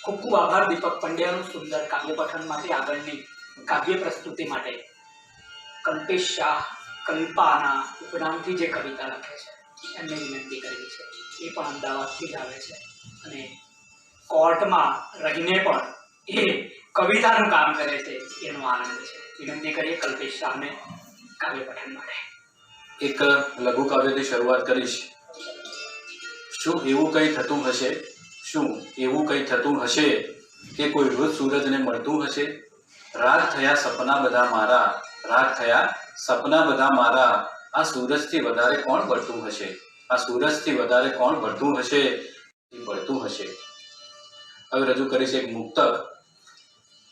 ખૂબ ખૂબ આભાર દીપક પંડ્યાનું સુંદર કાવ્ય પઠન માટે આગળની કાવ્ય પ્રસ્તુતિ માટે કલ્પેશ શાહ કલ્પાના ઉપનામથી જે કવિતા લખે છે એમને વિનંતી કરવી છે. એ પણ અમદાવાદથી જ આવે છે અને કોર્ટમાં રહીને પણ એ કવિતાનું કામ કરે છે. એનો આનંદ છે. વિનંતી કરીએ કલ્પેશ શાહને કાવ્ય પઠન માટે. એક લઘુ કાવ્યથી શરૂઆત કરીશ. શું એવું કંઈ થતું હશે, શું એવું કંઈ થતું હશે કે કોઈ રોજ સૂરજને મળતું હશે? રાત થયા સપના બધા મારા, રાત થયા સપના બધા મારા, આ સૂરજથી વધારે કોણ બળતું હશે? આ સૂરજથી વધારે કોણ બળતું હશે? બળતું હશે. હવે રજૂ કરીશ એક મુક્તક.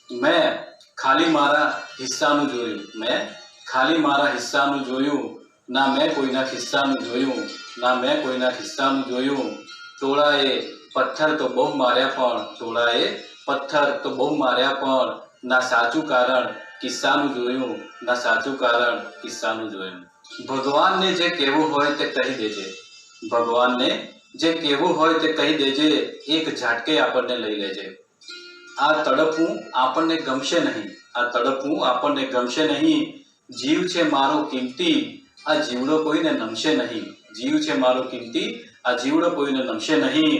મેં ખાલી મારા હિસ્સાનું જોયું, મેં ખાલી મારા હિસ્સાનું જોયું, ના મેં કોઈના ખિસ્સાનું જોયું, ના મેં કોઈના ખિસ્સાનું જોયું. ટોળાએ પથ્થર તો બહુ માર્યા પણ, ટોળાએ પથ્થર તો બહુ માર્યા પણ, ના સાચું કારણ કિસ્સાનું જોયું, ના સાચું કારણ કિસ્સાનું જોયું. ભગવાનને જે કહેવું હોય તે કહી દેજે, ભગવાનને જે કહેવું હોય તે કહી દેજે, એક ઝાટકે આપણને લઈ લેજે. આ તડપવું આપણને ગમશે નહીં, આ તડપવું આપણને ગમશે નહીં. જીવ છે મારો કિંમતી, આ જીવડો કોઈને નમશે નહીં, જીવ છે મારો કિંમતી, આ જીવડો કોઈને નમશે નહીં.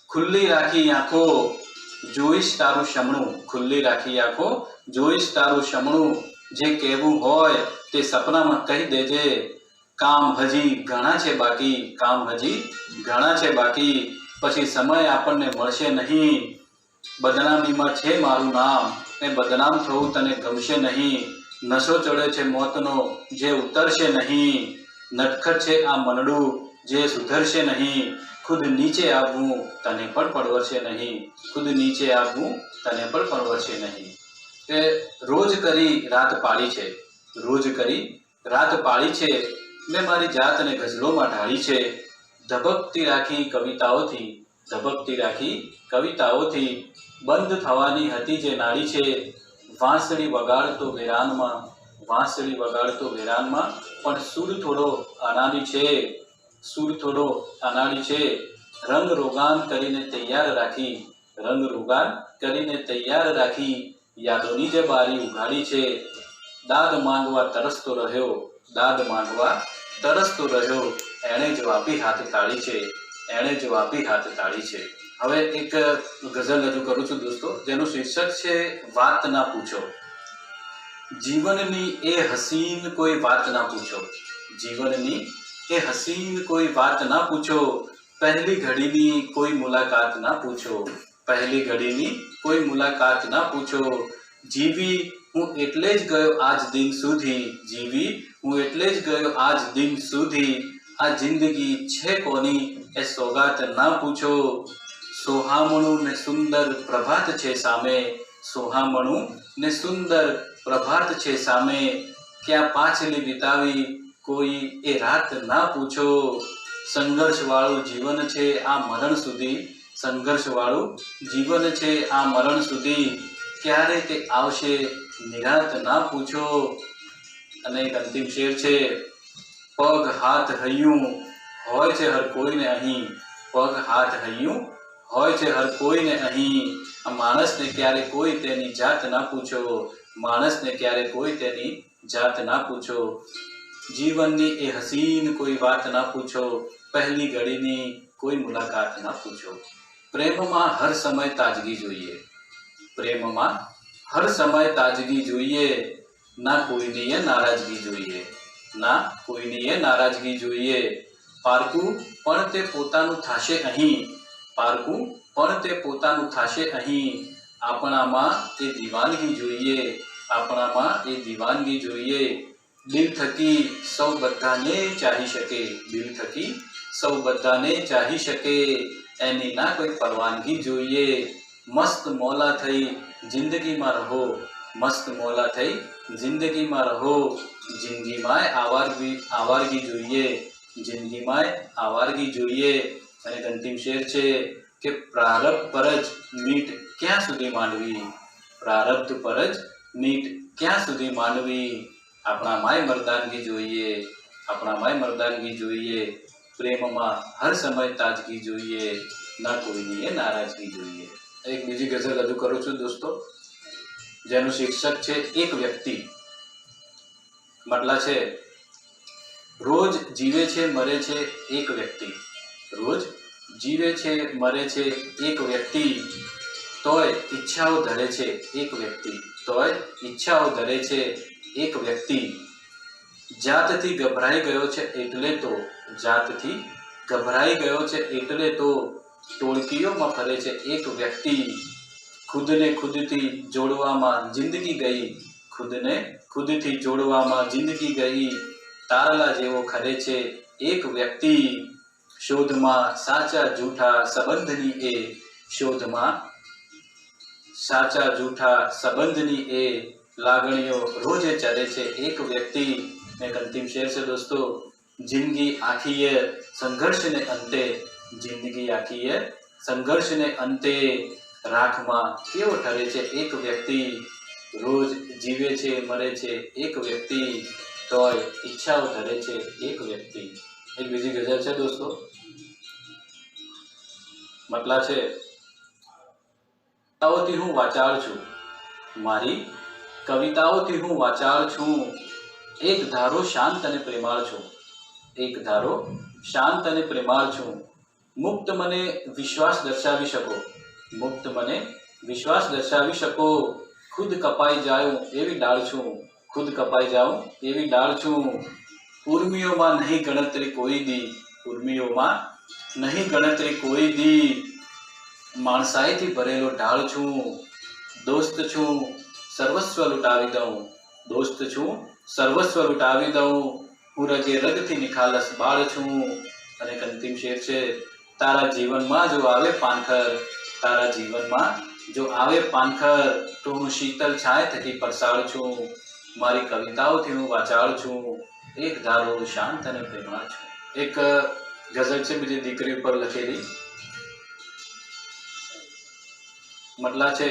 ખુલ્લી રાખી આંખો જોઈશ તારું શમણું, ખુલ્લી રાખી આંખો જોઈશ તારું શમણું. જે કહેવું હોય તે સપનામાં કહી દેજે. કામ હજી ઘણા છે બાકી, કામ હજી ઘણા છે બાકી, પછી સમય આપણને મળશે નહીં. બદનામીમાં છે મારું નામ, એ બદનામ થવું તને ગમશે નહીં. નશો ચડે છે મોતનો જે ઉતરશે નહીં, નટખટ છે આ મનડું જે સુધરશે નહીં. ખુદ નીચે આવવું તને પણ પરવડશે નહીં, ખુદ નીચે આવવું તને પણ પરવડશે નહીં. કે રોજ કરી રાત પાડી છે, રોજ કરી રાત પાડી છે, મેં મારી જાતને ગઝલોમાં ઢાળી છે. ધબકતી રાખી કવિતાઓથી, ધબકતી રાખી કવિતાઓથી, બંધ થવાની હતી જે નાડી છે. વાંસળી વગાડતો વેરાનમાં, વાંસળી વગાડતો વેરાનમાં, પણ સૂર થોડો અનાડી છે, સૂર થોડો અનાડી છે. રંગ રોગાન કરીને તૈયાર રાખી, રંગ રોગાન કરીને તૈયાર રાખી, યાદોની જે બારી ઉઘાડી છે. દાદ માંગવા તરસતો રહ્યો, દાદ માંગવા તરસતો રહ્યો, એણે જ વાપી હાથ તાળી છે, એણે જ વાપી હાથ તાળી છે. હવે એક ગઝલ રજૂ કરું છું દોસ્તો, જેનું શીર્ષક છે વાત ના પૂછો. જીવનની એ હસીન કોઈ વાત ના પૂછો, જીવનની એ હસીન કોઈ વાત ના પૂછો. પહેલી ઘડીની કોઈ મુલાકાત ના પૂછો, પહેલી ઘડીની કોઈ મુલાકાત ના પૂછો. જીવી હું એટલે જ ગયો આજ દિન સુધી, જીવી હું એટલે જ ગયો આજ દિન સુધી. આ જિંદગી છે કોની એ સોગાત ના પૂછો. સોહામણું ને સુંદર પ્રભાત છે સામે, સોહામણું ને સુંદર પ્રભાત છે સામે. ક્યાં પાછલી વિતાવી કોઈ એ રાત ના પૂછો. સંઘર્ષવાળું જીવન છે આ મરણ સુધી, સંઘર્ષવાળું જીવન છે આ મરણ સુધી. ક્યારે તે આવશે નિરાત ના પૂછો. અને એક અંતિમ શેર છે. પગ હાથ હૈયું હોય છે હર કોઈને અહીં, પગ હાથ હૈયું હોય છે હર કોઈને અહીં. આ માણસને ક્યારે કોઈ તેની જાત ના પૂછો, માણસને ક્યારે કોઈ તેની જાત ના પૂછો. જીવનની એ હસીન કોઈ વાત ના પૂછો, પહેલી ઘડીની કોઈ મુલાકાત ના પૂછો. પ્રેમમાં હર સમય તાજગી જોઈએ, પ્રેમમાં હર સમય તાજગી જોઈએ. ના કોઈની એ નારાજગી જોઈએ, ના કોઈની એ નારાજગી જોઈએ. પારકું પણ તે પોતાનું થાશે અહીં, પારકું પણ તે પોતાનું થાશે અહીં. આપણામાં એ દીવાનગી જોઈએ, આપણામાં એ દીવાનગી જોઈએ. દિલ થકી સૌ બધાને ચાહી શકે, દિલ થકી સૌ બધાને ચાહી શકે, એની ના કોઈ પરવાનગી જોઈએ. મસ્ત મોલા થઈ જિંદગીમાં રહો, મસ્ત મોલા થઈ જિંદગીમાં રહો. જિંદગીમાં આવારગી જોઈએ, જિંદગીમાં આવારગી જોઈએ. અને અંતિમ શેર છે કે પ્રારબ્ધ પર જ મીટ ક્યાં સુધી માંડવી, પ્રારબ્ધ પર જ મીટ ક્યાં સુધી માંડવી. આપણામાંય મર્દાનગી જોઈએ, આપણામાંય મર્દાનગી જોઈએ. પ્રેમમાં હર સમય તાજગી જોઈએ, ના કોઈની એ નારાજગી જોઈએ. એક બીજી ગઝલ રજૂ કરું છું દોસ્તો, જેનું શીર્ષક છે એક વ્યક્તિ. મતલબ છે, રોજ જીવે છે મરે છે એક વ્યક્તિ, રોજ જીવે છે મરે છે એક વ્યક્તિ, તોય ઈચ્છાઓ ધરે છે એક વ્યક્તિ, તોય ઈચ્છાઓ ધરે છે એક વ્યક્તિ. જાતથી ગભરાઈ ગયો છે એટલે તો, જાતથી ગભરાઈ ગયો છે એટલે તો ટોળકીઓમાં ફરે છે એક વ્યક્તિ. ખુદને ખુદથી જોડવામાં જિંદગી ગઈ, ખુદને ખુદથી જોડવામાં જિંદગી ગઈ, તારલા જેવો ખરે છે એક વ્યક્તિ. શોધમાં સાચા જૂઠા સંબંધની એ, શોધમાં સાચા જૂઠા સંબંધની એ, લાગણીઓ રોજે ચરે છે એક વ્યક્તિ. એક અંતિમ શેર છે દોસ્તો, જિંદગી આખીએ સંઘર્ષને અંતે, જિંદગી આખીએ સંઘર્ષને અંતે, રાખમાં કેવો ઠરે છે એક વ્યક્તિ. રોજ જીવે છે મરે છે એક વ્યક્તિ, તોય ઈચ્છાઓ ધરે છે એક વ્યક્તિ. એક બીજી ગઝલ છે દોસ્તો, મતલબ છે, કવિતાઓથી હું વાચાળ છું, મારી કવિતાઓથી હું વાચાળ છું, એક ધારો શાંત અને પ્રેમાળ છું, એક ધારો શાંત અને પ્રેમાળ છું. મુક્ત મને વિશ્વાસ દર્શાવી શકો, મુક્ત મને વિશ્વાસ દર્શાવી શકો, ખુદ કપાઈ જાઉં એવી ડાળ છું, ખુદ કપાઈ જાઉં એવી ડાળ છું. ઉર્મિઓમાં નહીં ગણતરી કોઈ દી, ઉર્મિઓમાં નહીં ગણતરી કોઈ દી, માણસાઈથી ભરેલો ઢાળ છું. દોસ્ત છું સર્વસ્વ લૂંટાવી દઉં, દોસ્ત છું સર્વસ્વ લૂંટાવી દઉં, હું રગે રગથી નિખાલસ બાળ છું. અને એક અંતિમ શેર છે, તારા જીવનમાં જો આવે પાનખર, તારા જીવનમાં જો આવે પાનખર, તો હું શીતલ છાય થકી પરસાળ છું. મારી કવિતાઓથી હું વાચાળ છું, એક ધારો શાંત અને પ્રેમાળ છું. એક ગઝલ છે બીજી દીકરી ઉપર લખેલી, મતલબ છે,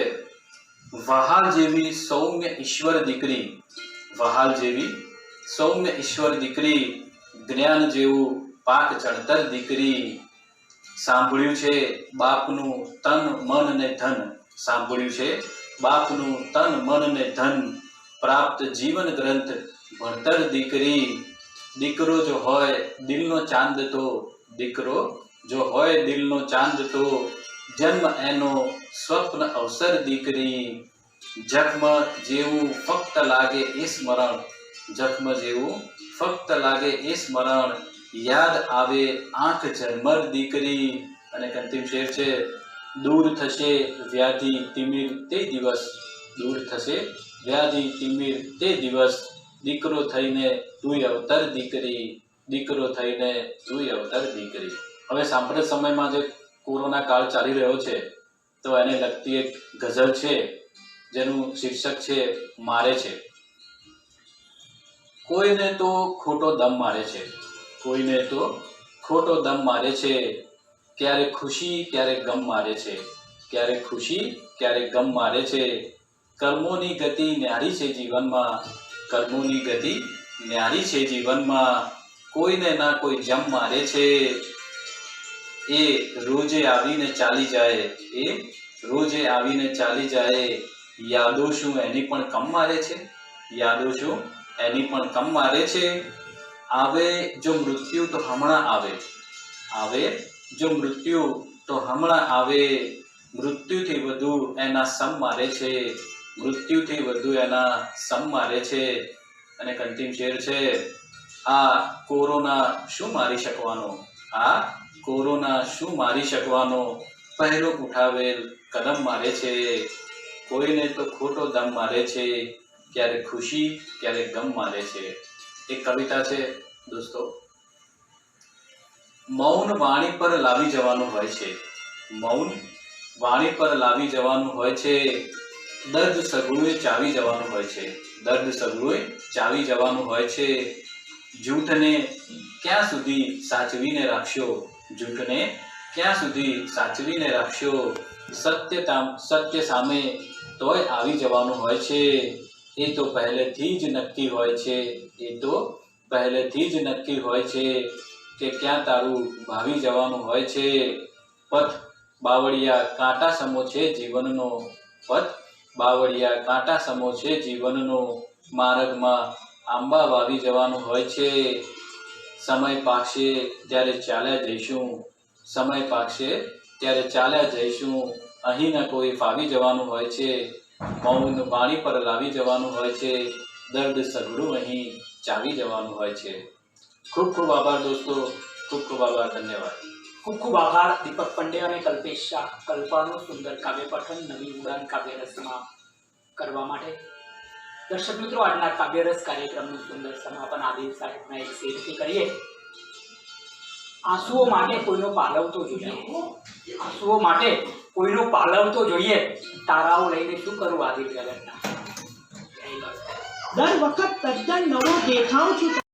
વહાલ જેવી સૌમ્ય ઈશ્વર દીકરી, વહાલ જેવી સૌમ્ય ઈશ્વર દીકરી, જ્ઞાન જેવું પાક ચણતર દીકરી. સાંભળ્યું છે બાપનું તન મન ને ધન, સાંભળ્યું છે બાપનું તન મન ને ધન, પ્રાપ્ત જીવન ગ્રંથ ભણતર દીકરી. દીકરો જો હોય દિલનો ચાંદ તો, દીકરો જો હોય દિલનો ચાંદ તો, જન્મ એનો સ્વપ્ન અવસર દીકરી. જખ્મ જેવું ફક્ત લાગે એ સ્મરણ, જખ્મ જેવું ફક્ત લાગે એ સ્મરણ, યાદ આવે આંખ ઝરમર દીકરી. અને અંતિમ શેર છે, દૂર થશે વ્યાધિ તિમિર તે દિવસ, દૂર થશે વ્યાધિ તિમિર તે દિવસ, દીકરો થઈને તુંય અવતર દીકરી, દીકરો થઈને તુંય અવતર દીકરી. હવે સાંપ્રત સમયમાં જે કોરોના કાળ ચાલી રહ્યો છે, તો એને લગતી એક ગઝલ છે જેનું શીર્ષક છે મારે છે. કોઈને તો ખોટો દમ મારે છે, કોઈને તો ખોટો દમ મારે છે, ક્યારેક ખુશી ક્યારેક ગમ મારે છે, ક્યારેક ખુશી ક્યારેક ગમ મારે છે. કર્મોની ગતિ ન્યારી છે જીવનમાં, કર્મોની ગતિ ન્યારી છે જીવનમાં, કોઈને ના કોઈ જમ મારે છે. એ રોજે આવીને ચાલી જાય, એ રોજે આવીને ચાલી જાય, યાદો શું એની પણ કમ મારે છે, યાદો શું એની પણ કમ મારે છે. આવે જો મૃત્યુ તો હમણાં આવે, આવે જો મૃત્યુ તો હમણાં આવે, મૃત્યુથી વધુ એના સમ મારે છે, મૃત્યુથી વધુ એના સમ મારે છે. અને અંતિમ શેર છે, આ કોરોના શું મારી શકવાનો, આ કોરોના શું મારી શકવાનો, પહેલો ઉઠાવેલ કદમ મારે છે. કોઈને તો ખોટો દમ મારે છે, ક્યારેક ખુશી ક્યારેક ગમ મારે છે. એક કવિતા છે દોસ્તો, મૌન વાણી પર લાવી જવાનું હોય છે, મૌન વાણી પર લાવી જવાનું હોય છે, દર્દ સગળુએ ચાવી જવાનું હોય છે, દર્દ સગળુએ ચાવી જવાનું હોય છે. જૂઠને ક્યાં સુધી સાચવીને રાખશો, જૂઠને ક્યાં સુધી સાચવીને રાખશો, સત્ય સામે તોય આવી જવાનું હોય છે. એ તો પહેલેથી જ નક્કી હોય છે, એ તો પહેલેથી જ નક્કી હોય છે, કે ક્યાં તારું ભાવી જવાનું હોય છે. પથ બાવળિયા કાંટા સમો છે જીવનનો પથ, બાવળિયા કાંટા સમો છે જીવનનો, માર્ગમાં આંબા વાવી જવાનું હોય છે, સમય પાકશે ત્યારે ચાલ્યા જઈશું, સમય પાકશે ત્યારે ચાલ્યા જઈશું, અહીં ન કોઈ ફાવી જવાનું હોય છે, મૌન વાણી પર લાવી જવાનું હોય છે, દર્દ સઘળું અહીં ચાવી જવાનું હોય છે. ખૂબ ખૂબ આભાર દોસ્તો, ખૂબ ખૂબ આભાર, ધન્યવાદ. ખૂબ ખૂબ આભાર દીપક પંડ્યા અને કલ્પેશ શાહ કલ્પાનું સુંદર કાવ્ય પઠન નવી ઉડાન કાવ્ય રસમાં કરવા માટે. દર્શક મિત્રો, આજના કાવ્યરસ કાર્યક્રમનું સુંદર સમાપન આદિલ સાહેબના એક શેરથી કરીએ. આંસુઓ માટે કોઈનો પાલવ તો જોઈએ, આંસુઓ માટે કોઈનો પાલવ તો જોઈએ, તારાઓ લઈને શું કરું આદિલ જગતના. દર વખત તદ્દન નવો દેખાવ છું.